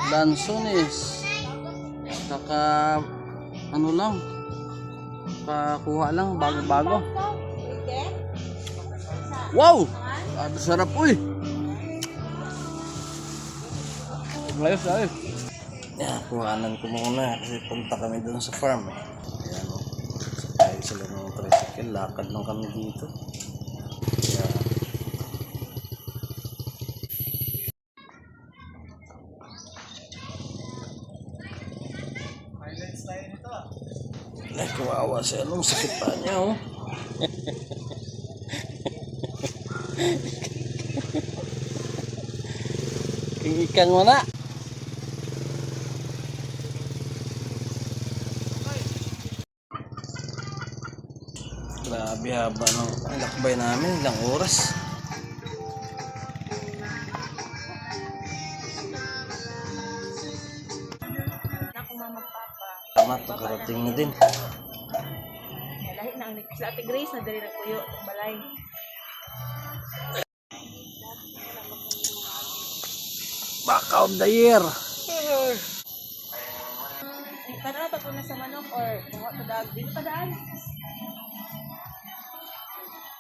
Lansones. Saka ano lang, kakuha lang bago-bago. Wow! Sarap uy. Ayos, ayos. Yan, kuhanan ko muna kasi punta kami doon sa farm. Ayan o. Sakay sila ng tricycle. Lakad lang kami dito. Ayan. Ay, kawawa siya. Anong sakit pa niya o. Ikan mo na. Grabe haba ng lakbay namin, ilang oras. Tama, karating na din. Lahit na ang sa Ate Grace na dali na kuyo itong balay. Back of the year. Para ito na sa manok or mga padaan. Dito padaan.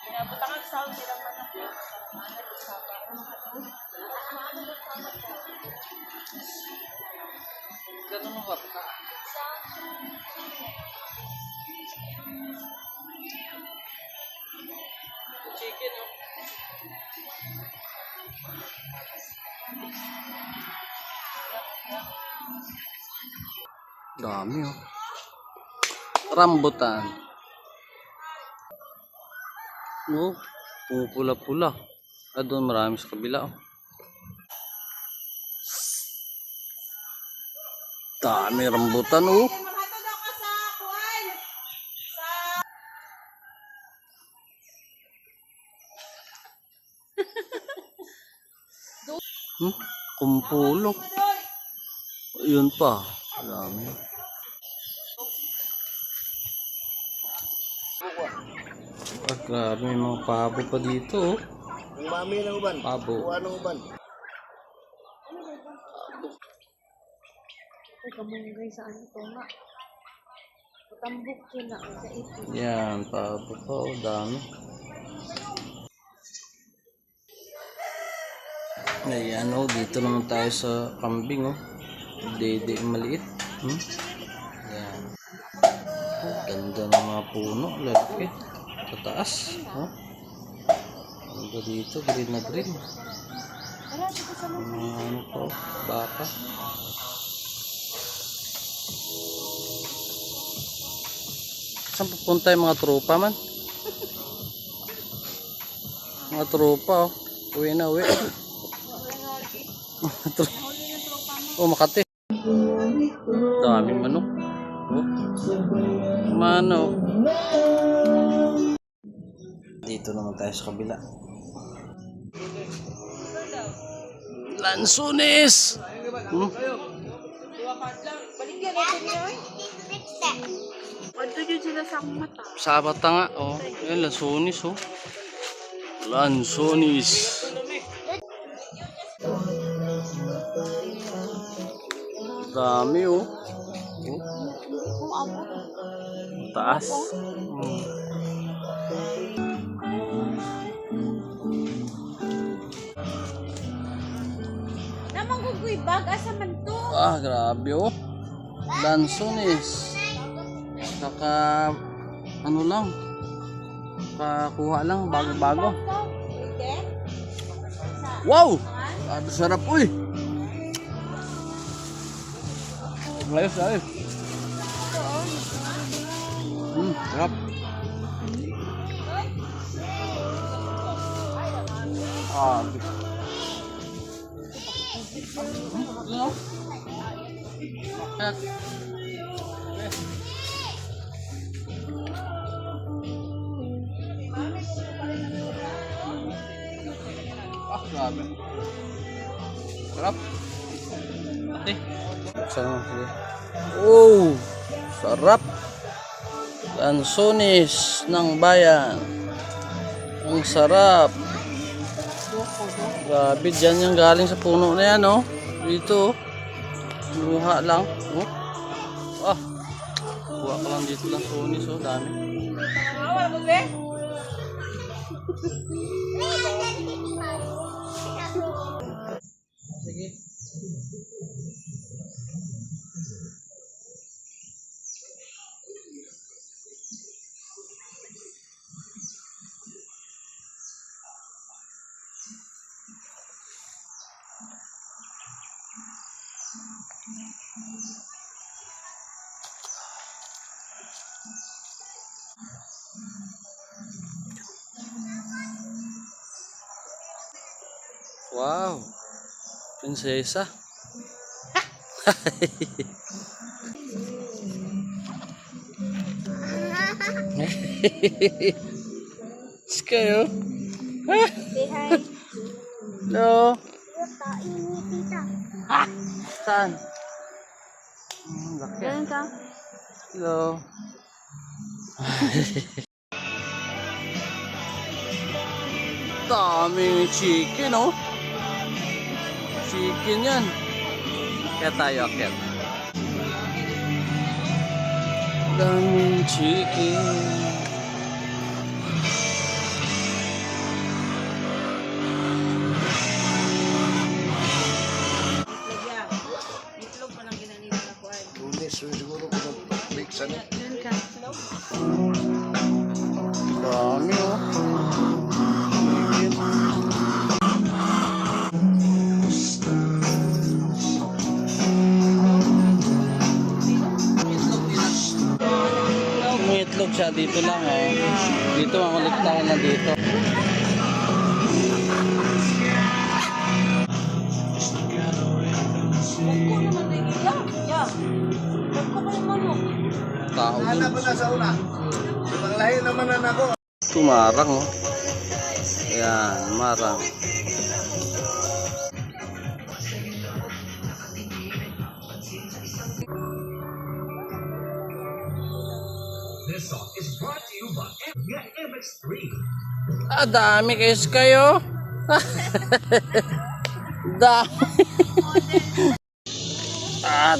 Pinabutang ang sound silang manok. Ganun mo ba? Chicken, oh. Dami, oh. Rambutan. No, pupula-pula. Doon marami sa kabila, oh. Dami rambutan, oh. Kumpulok. Yun pa. Dami. Grabe, may mga pabo pa dito, oh. Ang mami ng uban. Pabo. Kuha ng uban. Ay, kamungay sa ano to nga. Tambok yun na sa ito. Yan, pabo pa, oh. Dami. Ayan, oh. Dito naman tayo sa kambing, oh. Dede maliit. Yan. Ganda ng mga puno. Lagi. Sa taas. Oh. Ganda dito. Green na green. Ano po? Baka. Saan pupunta yung mga tropa man? Mga tropa, oh. Uwi na, uwi. Oh, Makati. Daming manok. Oh. Manok. Dito naman tayo sa kabila. Lansones! Baligyan natin yun. Pwede yun sila sa mata. Sa mata nga, oh. Ayan, lansones, oh. Lansones. Dami, oh. Taas. Namang guguy bag, asa man to? Ah, grabe, oh. Lansones. Saka ano lang, kakuha lang bago-bago. Wow! Sarap, uy. Ayos, ayos. Sarap. Ah, ano? Grabe. Sarap. Ate. Oh, sarap. Lansones ng bayan. Ang sarap. Grabe, dyan yung galing sa puno na yan, oh. Dito, oh. Luha lang. Oh. Ah. Kuha ka lang dito lang Sony. So, dami. Sige. Wow. Prinsesa. Kayo. Say hi. Hello. Tain ni tita. Saan? Laki. Ganun ka? Hello. Daming chicken, oh. Chicken yan. Kaya tayo, akyat. Daming chicken. Itlog pa lang ginanila na ko ay. Lunes, siguro kung mag-break sa net. Ganun ka? Dami, oh. May itlog siya dito lang, oh. Dito ang ulit tayo na dito. Tao din. Anak ko na sa una. Ibang lahi naman na ako. Tumarang, oh. Ayan, marang. This song is brought to you by MX3. Ah, dami kayo. Dami.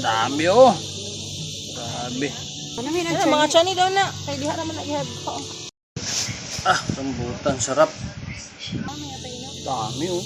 Dami, oh. Grabe. Mga chani daw na. Kaya diha naman na-ihab ko. Rambutan, sarap. Dami, oh.